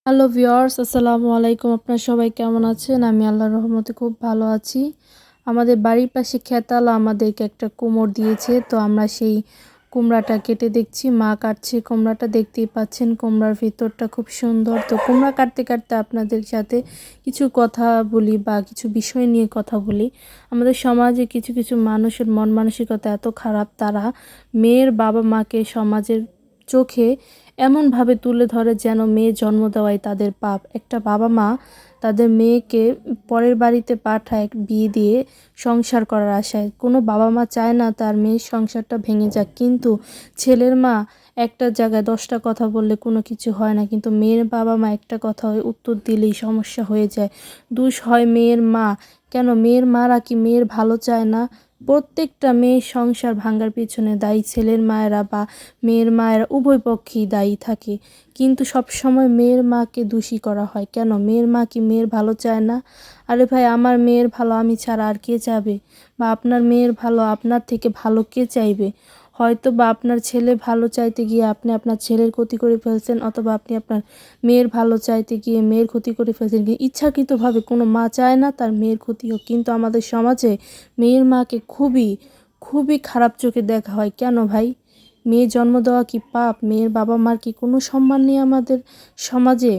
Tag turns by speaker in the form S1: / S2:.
S1: Hello viewers, আসসালামু আলাইকুম। আপনারা সবাই কেমন আছেন? আমি আল্লাহর রহমতে খুব ভালো আছি। আমাদের বাড়ির পাশে খেতালা আমাদেরকে একটা কুমড় দিয়েছে, তো আমরা সেই কুমড়াটা কেটে দেখছি। মা কাটছে কুমড়াটা, দেখতেই পাচ্ছেন কুমড়ার ভিতরটা খুব সুন্দর। তো কুমড়া কাটতে কাটতে আপনাদের সাথে কিছু কথা বলি বা কিছু বিষয় নিয়ে কথা বলি। আমাদের সমাজে কিছু কিছু মানুষের মন মানসিকতা এত খারাপ, তারা মেয়ের বাবা মাকে সমাজের চোখে এমনভাবে তুলে ধরে যেন মেয়ে জন্ম দেওয়াই তাদের পাপ। একটা বাবা মা তাদের মেয়েকে পরের বাড়িতে পাঠায় বিয়ে দিয়ে সংসার করার আশায়। কোনো বাবা মা চায় না তার মেয়ের সংসারটা ভেঙে যাক, কিন্তু ছেলের মা একটা জায়গায় 10টা কথা বললে কোনো কিছু হয় না, কিন্তু মেয়ের বাবা মা একটা কথা উত্তর দিলেই সমস্যা হয়ে যায়। দোষ হয় মেয়ের মা। কেন মেয়ের মারা কি মেয়ের ভালো চায় না? প্রত্যেকটা মেয়ের সংসার ভাঙার পিছনে দায়ী ছেলের মায়েরা বা মেয়ের মায়েরা, উভয় পক্ষেই দায়ী থাকে। কিন্তু সব সময় মেয়ের মাকে দোষী করা হয়। কেন মেয়ের মা কি মেয়ের ভালো চায় না? আরে ভাই, আমার মেয়ের ভালো আমি ছাড়া আর কে চাবে? বা আপনার মেয়ের ভালো আপনার থেকে ভালো কে চাইবে? হয়তো বা আপনার ছেলে ভালো চাইতে গিয়ে আপনি আপনার ছেলের ক্ষতি করে ফেলছেন, অথবা আপনি আপনার মেয়ের ভালো চাইতে গিয়ে মেয়ের ক্ষতি করে ফেলছেন। ইচ্ছাকৃতভাবে কোনো মা চায় না তার মেয়ের ক্ষতি হোক, কিন্তু আমাদের সমাজে মেয়ের মাকে খুবই খুবই খারাপ চোখে দেখা হয়। কেন ভাই? মেয়ে জন্ম দেওয়া কি পাপ? মেয়ের বাবা মার কি কোনো সম্মান নেই আমাদের সমাজে?